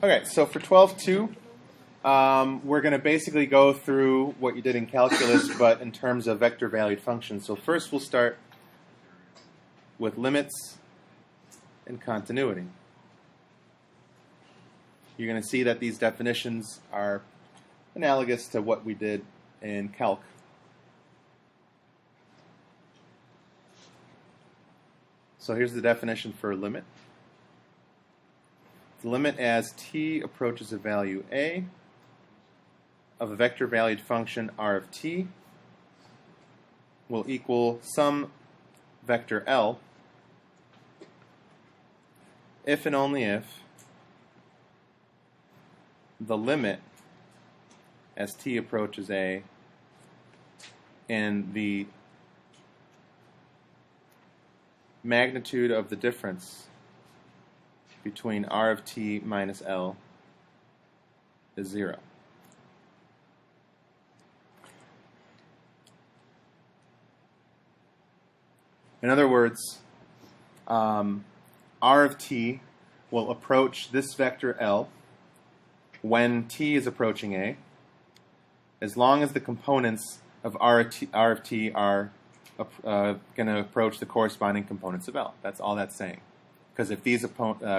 Okay, so for 12.2, we're going to basically go through what you did in calculus, but in terms of vector-valued functions. So first we'll start with limits and continuity. You're going to see that these definitions are analogous to what we did in calc. So here's the definition for a limit. The limit as t approaches a value a of a vector-valued function r of t will equal some vector L if and only if the limit as t approaches a and the magnitude of the difference between r of t minus L is 0. In other words, r of t will approach this vector L when t is approaching a, as long as the components of r of t are going to approach the corresponding components of L. That's all that's saying. Because if these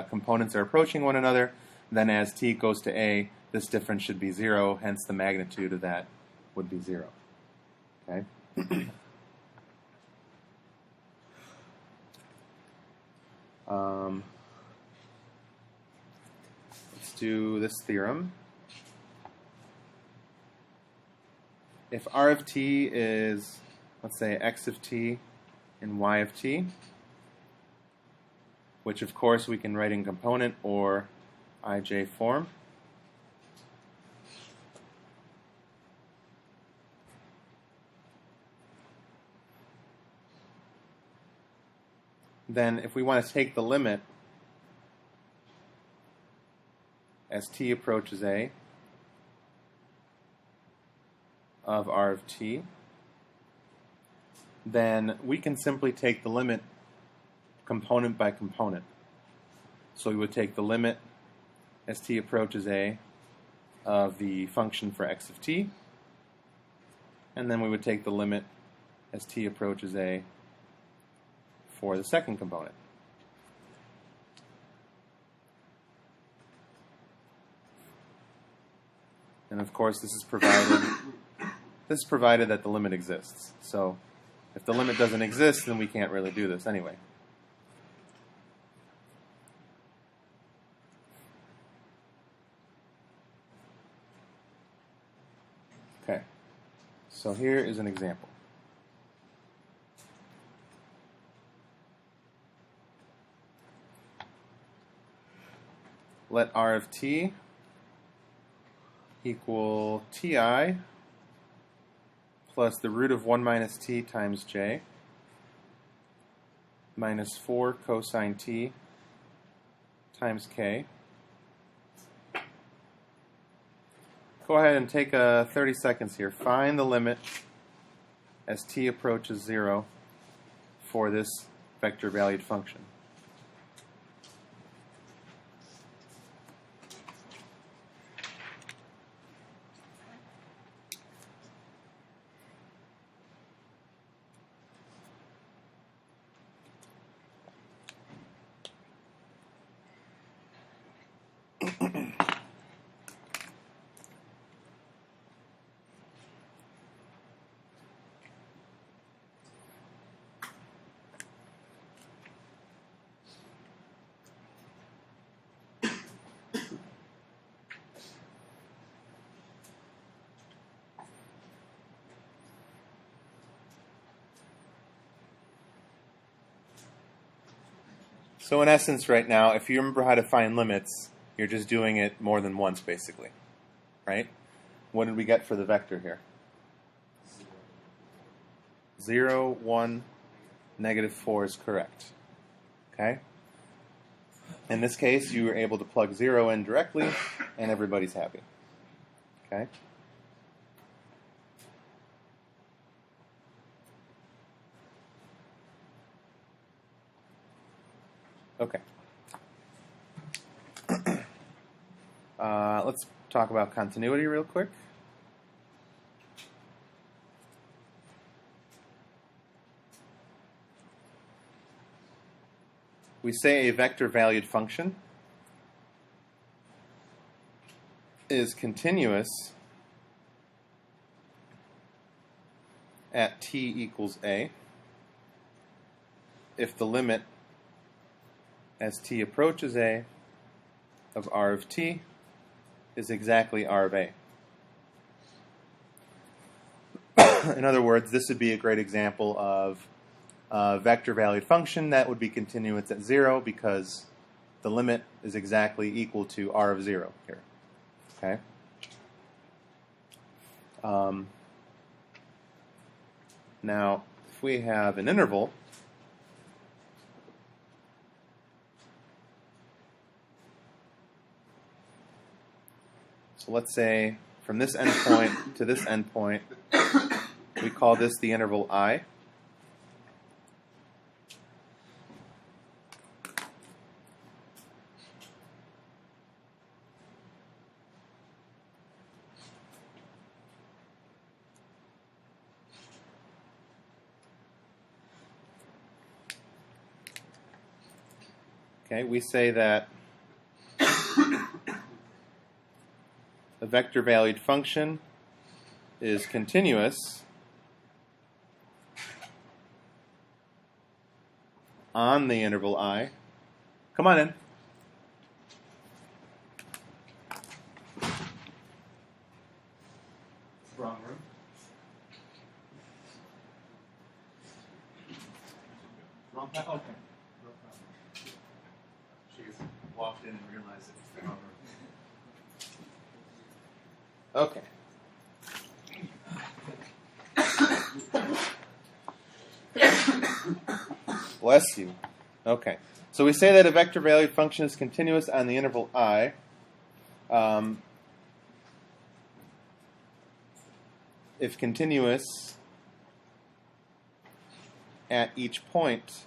components are approaching one another, then as t goes to a, this difference should be 0, hence the magnitude of that would be 0. Okay? Let's do this theorem. If r of t is, let's say, x of t and y of t, which of course we can write in component or ij form, then if we want to take the limit as t approaches a of r of t, then we can simply take the limit component by component. So we would take the limit as t approaches a of the function for x of t, and then we would take the limit as t approaches a for the second component. And of course this is provided that the limit exists. So if the limit doesn't exist, then we can't really do this anyway. Okay, so here is an example. Let r of t equal ti plus the root of 1 minus t times j minus 4 cosine t times k. Go ahead and take 30 seconds here. Find the limit as t approaches 0 for this vector-valued function. So in essence right now, if you remember how to find limits, you're just doing it more than once basically, right? What did we get for the vector here? 0, 1, negative 4 is correct. Okay? In this case, you were able to plug 0 in directly, and everybody's happy. Okay? Okay. Let's talk about continuity real quick. We say a vector-valued function is continuous at t equals a if the limit as t approaches a of r of t is exactly r of a. In other words, this would be a great example of a vector-valued function that would be continuous at 0 because the limit is exactly equal to r of 0 here. Okay. Now, if we have an interval, so let's say from this endpoint to this endpoint, we call this the interval I. Okay, we say that a vector-valued function is continuous on the interval I. Come on in. Wrong room. Wrong path? Okay. No problem. She walked in and realized it was the wrong room. Okay. Bless you. Okay. So we say that a vector-valued function is continuous on the interval I. If continuous at each point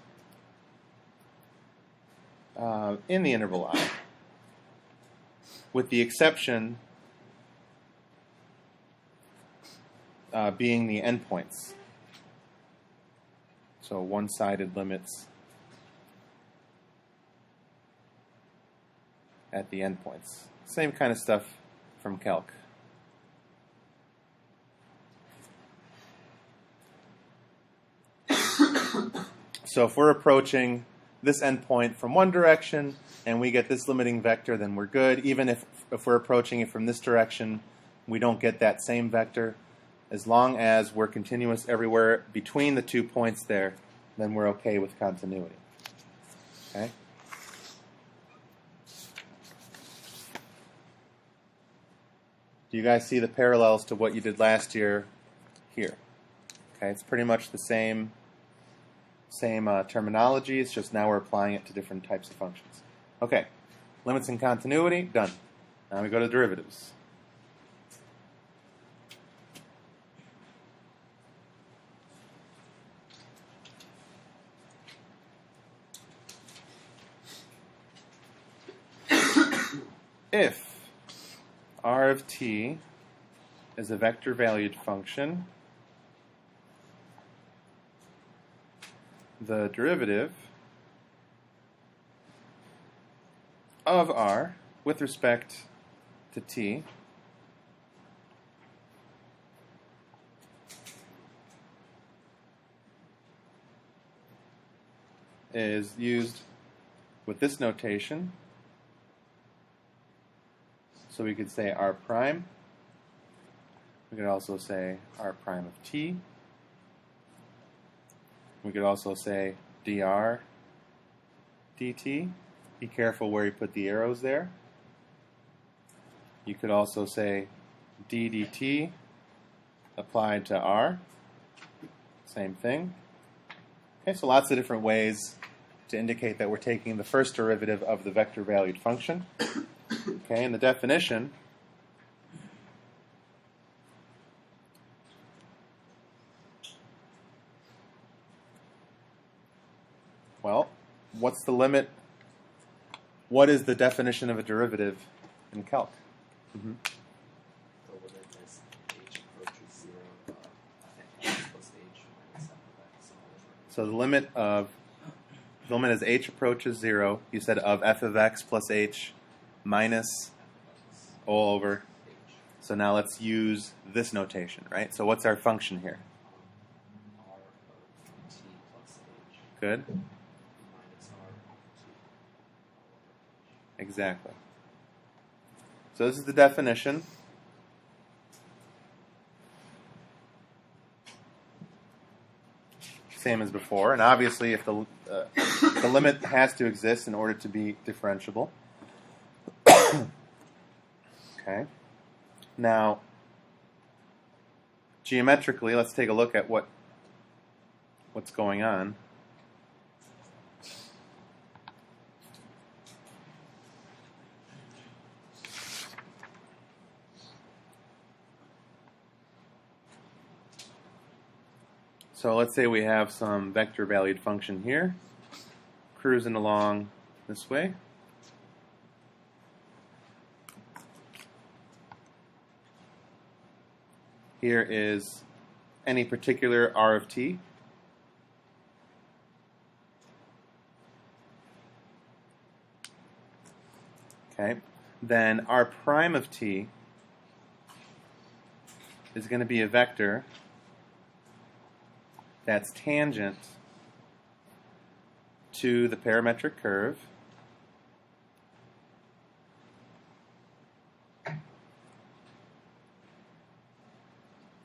in the interval I, with the exception being the endpoints. So one-sided limits at the endpoints. Same kind of stuff from calc. So if we're approaching this endpoint from one direction and we get this limiting vector, then we're good. Even if we're approaching it from this direction, we don't get that same vector. As long as we're continuous everywhere between the 2 points there, then we're okay with continuity. Okay? Do you guys see the parallels to what you did last year here? Okay, it's pretty much the same terminology. It's just now we're applying it to different types of functions. Okay, limits and continuity, done. Now we go to derivatives. If r of t is a vector-valued function, the derivative of r with respect to t is used with this notation. So we could say r prime. We could also say r prime of t. We could also say dr dt. Be careful where you put the arrows there. You could also say d dt applied to r. Same thing. Okay, so lots of different ways to indicate that we're taking the first derivative of the vector-valued function. Okay, and the definition well, what's the limit? What is the definition of a derivative in calc. Mm-hmm. The limit as h approaches 0 of f plus h minus f of x all over. So the limit as h approaches 0, you said of f of x plus h minus all over. H. So now let's use this notation, right? So what's our function here? R of t plus h Good? minus r of t all over h. Exactly. So this is the definition. Same as before. And obviously, if the limit has to exist in order to be differentiable. Okay. Now, geometrically, let's take a look at what's going on. So let's say we have some vector valued function here, cruising along this way. Here is any particular r of t. Okay. Then r prime of t is going to be a vector that's tangent to the parametric curve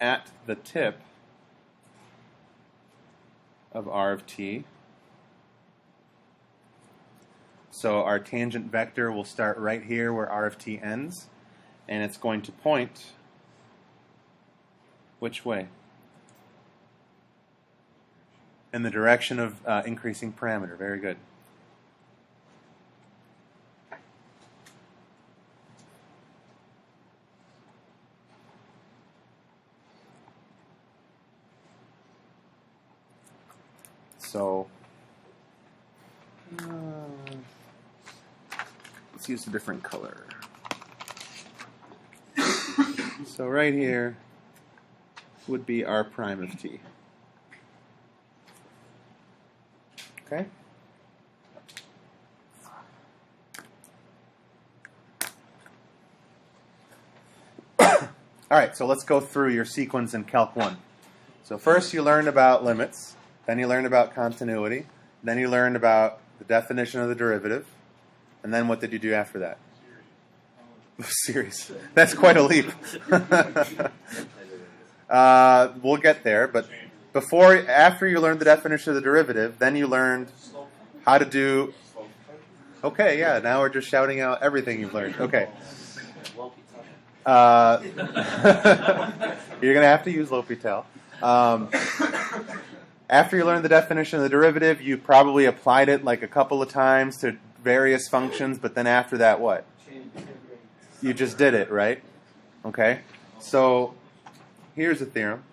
at the tip of r of t. So our tangent vector will start right here where r of t ends, and it's going to point which way? In the direction of increasing parameter. Very good. So let's use a different color. So right here would be r prime of t. Okay? All right, so let's go through your sequence in Calc 1. So first you learned about limits, then you learned about continuity, then you learned about the definition of the derivative, and then what did you do after that? Series. That's quite a leap. We'll get there, but after you learned the definition of the derivative, then you learned how to do... Okay, yeah, now we're just shouting out everything you've learned. Okay. You're going to have to use L'Hopital. After you learned the definition of the derivative, you probably applied it like a couple of times to various functions, but then after that, what? You just did it, right? Okay. So here's a theorem.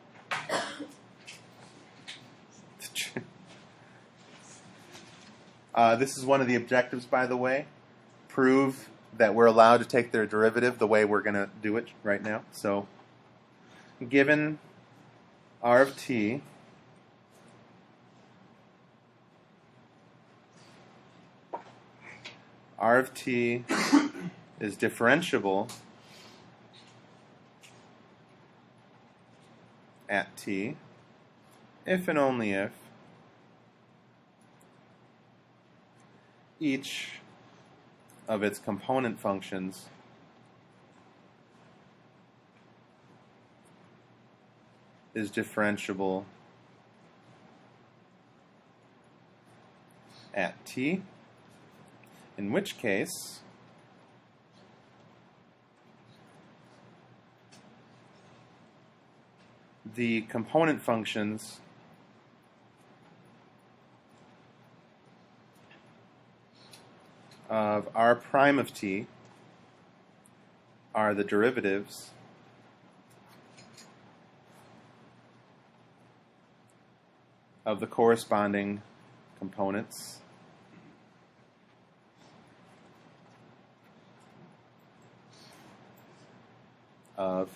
This is one of the objectives, by the way. Prove that we're allowed to take their derivative the way we're going to do it right now. So, given r of t, r of t is differentiable at t if and only if each of its component functions is differentiable at t, in which case the component functions of r prime of t are the derivatives of the corresponding components of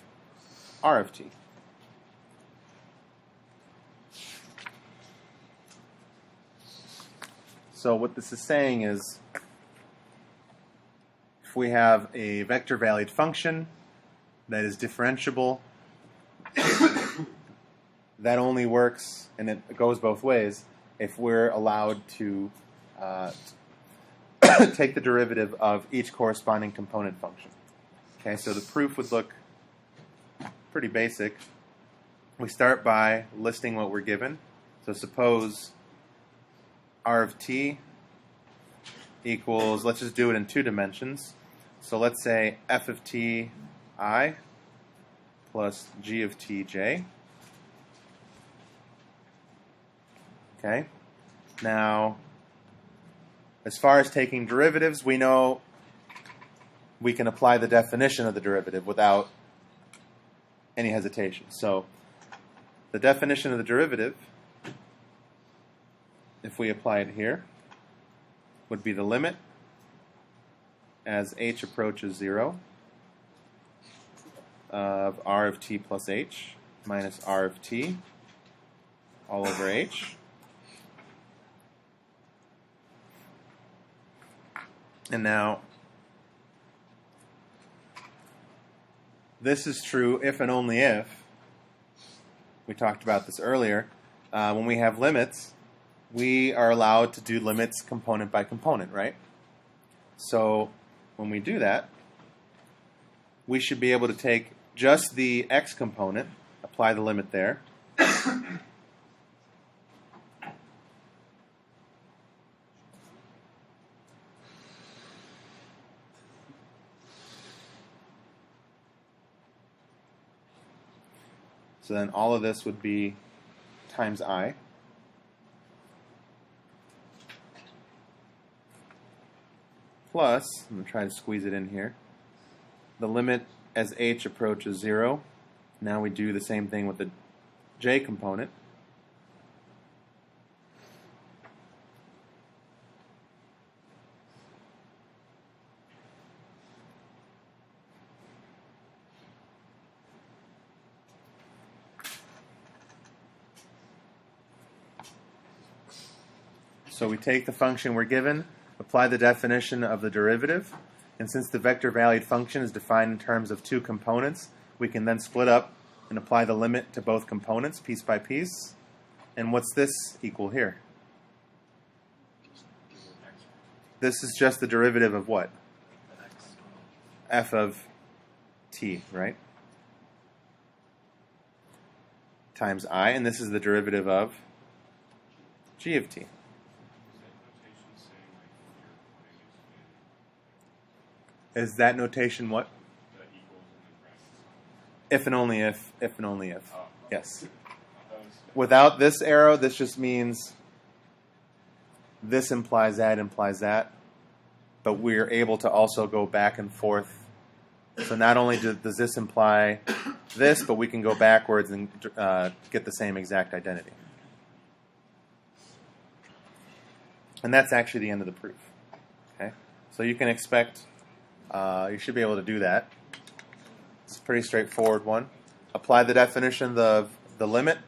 R of t. So what this is saying is, if we have a vector-valued function that is differentiable, that only works, and it goes both ways, if we're allowed to take the derivative of each corresponding component function. Okay, so the proof would look pretty basic. We start by listing what we're given. So suppose R of t equals, let's just do it in 2 dimensions. So let's say f of t I plus g of t j. Okay. Now, as far as taking derivatives, we know we can apply the definition of the derivative without any hesitation. So the definition of the derivative, if we apply it here, would be the limit as h approaches 0 of r of t plus h minus r of t all over h. And now, this is true if and only if, we talked about this earlier, when we have limits, we are allowed to do limits component by component, right? So when we do that, we should be able to take just the x component, apply the limit there, so then all of this would be times I. Plus, I'm going to try to squeeze it in here, the limit as h approaches 0. Now we do the same thing with the j component. So we take the function we're given, apply the definition of the derivative, and since the vector-valued function is defined in terms of 2 components, we can then split up and apply the limit to both components piece by piece. And what's this equal here? This is just the derivative of what? F of t, right? Times I, and this is the derivative of g of t. Is that notation what? If and only if, if and only if. Yes. Without this arrow, this just means this implies that, but we're able to also go back and forth. So not only does this imply this, but we can go backwards and get the same exact identity. And that's actually the end of the proof. Okay? So you can expect, you should be able to do that. It's a pretty straightforward one. Apply the definition of the limit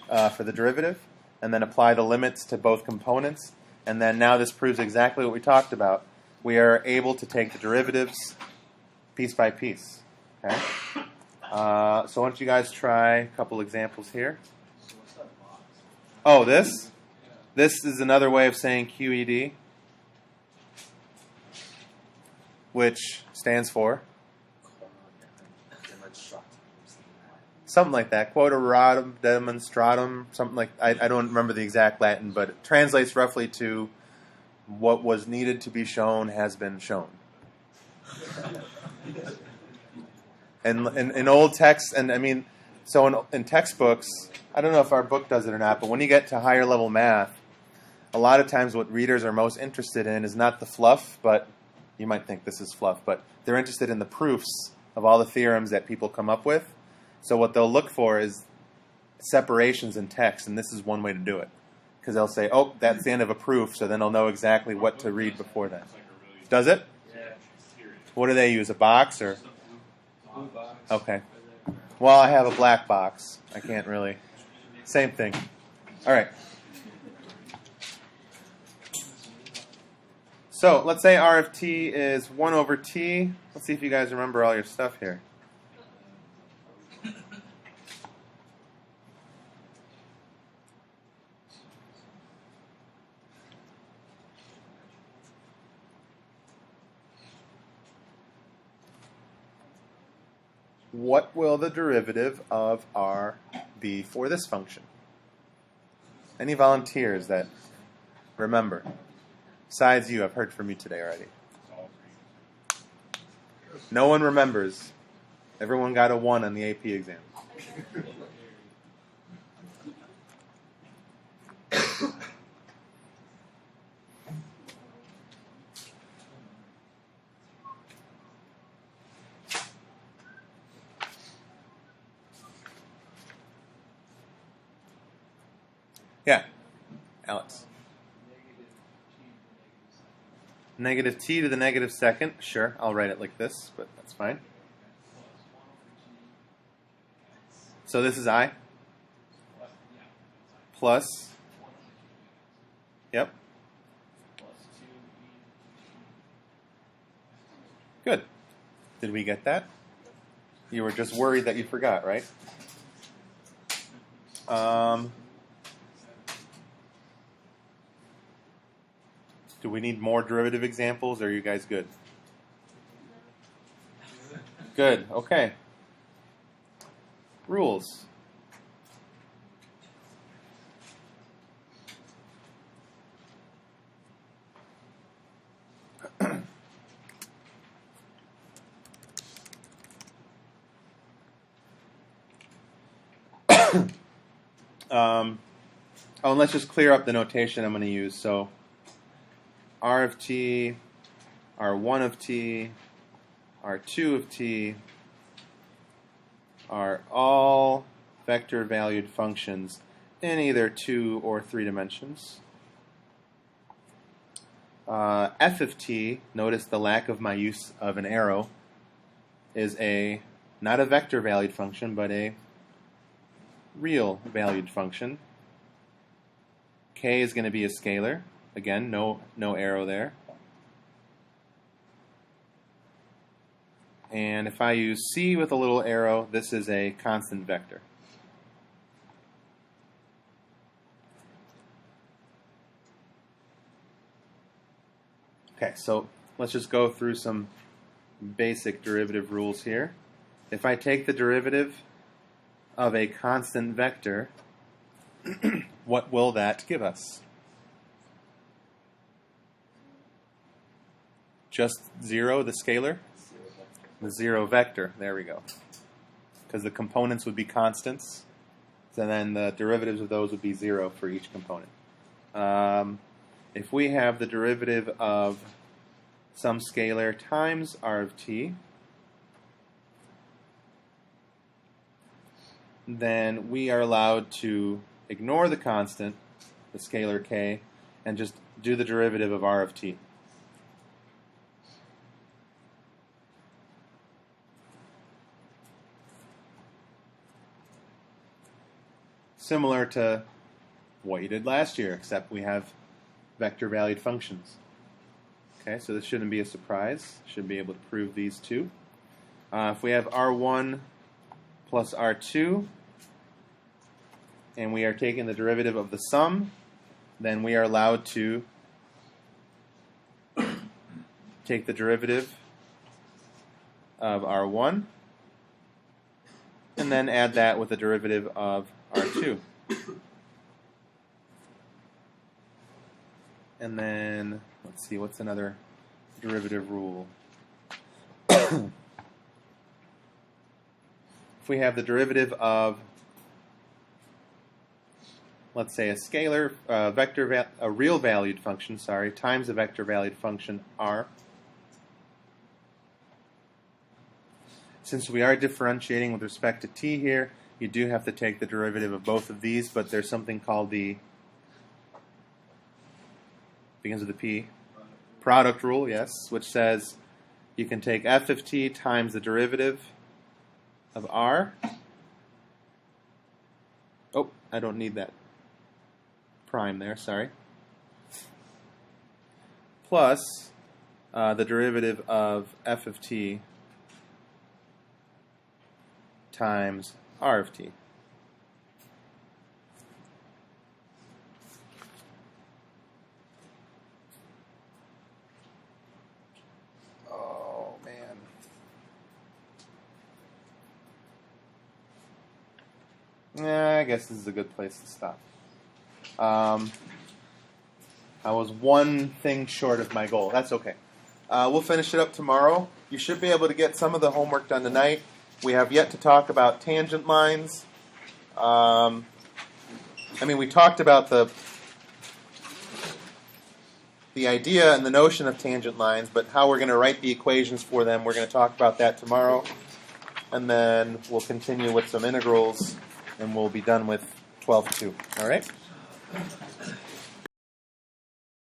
for the derivative, and then apply the limits to both components. And then now this proves exactly what we talked about. We are able to take the derivatives piece by piece. Okay. So why don't you guys try a couple examples here? Oh, this? This is another way of saying QED, which stands for something like that. Quotaradum demonstratum, something like I don't remember the exact Latin, but it translates roughly to what was needed to be shown has been shown. And in old texts, and I mean, so in textbooks, I don't know if our book does it or not, but when you get to higher level math, a lot of times what readers are most interested in is not the fluff, but you might think this is fluff, but they're interested in the proofs of all the theorems that people come up with. So what they'll look for is separations in text, and this is one way to do it. Because they'll say, oh, that's the end of a proof, so then they'll know exactly what to read before that. Does it? Yeah. What do they use, a box or? blue box. Okay. Well, I have a black box. I can't really. Same thing. All right. So let's say R of t is 1 over t. Let's see if you guys remember all your stuff here. What will the derivative of r be for this function? Any volunteers that remember? Besides you, I've heard from you today already. No one remembers. Everyone got a 1 on the AP exam. Yeah, Alex. Negative t to the negative second. Sure, I'll write it like this, but that's fine. So this is I. Plus. Yep. Good. Did we get that? You were just worried that you forgot, right? Do we need more derivative examples, or are you guys good? Good, okay. Rules. Oh, and let's just clear up the notation I'm going to use. So R of t, R1 of t, R2 of t are all vector-valued functions in either 2 or 3 dimensions. F of t, notice the lack of my use of an arrow, is not a vector-valued function, but a real-valued function. K is going to be a scalar. Again, no arrow there. And if I use C with a little arrow, this is a constant vector. Okay, so let's just go through some basic derivative rules here. If I take the derivative of a constant vector, what will that give us? Just 0, the scalar? The 0 vector. There we go. Because the components would be constants, so then the derivatives of those would be 0 for each component. If we have the derivative of some scalar times r of t, then we are allowed to ignore the constant, the scalar k, and just do the derivative of r of t. Similar to what you did last year, except we have vector-valued functions. Okay, so this shouldn't be a surprise. Should be able to prove these two. If we have r1 plus r2, and we are taking the derivative of the sum, then we are allowed to take the derivative of r1, and then add that with the derivative of r2. And then, let's see, what's another derivative rule? If we have the derivative of, let's say, a scalar, a real valued function, times a vector valued function r. Since we are differentiating with respect to t here, you do have to take the derivative of both of these, but there's something called the, begins with a P, product rule, yes, which says you can take f of t times the derivative of r. Oh, I don't need that prime there, sorry. Plus the derivative of f of t times r of t. Oh, man. Yeah, I guess this is a good place to stop. I was one thing short of my goal. That's okay. We'll finish it up tomorrow. You should be able to get some of the homework done tonight. We have yet to talk about tangent lines. We talked about the idea and the notion of tangent lines, but how we're going to write the equations for them, we're going to talk about that tomorrow. And then we'll continue with some integrals, and we'll be done with 12-2. All right?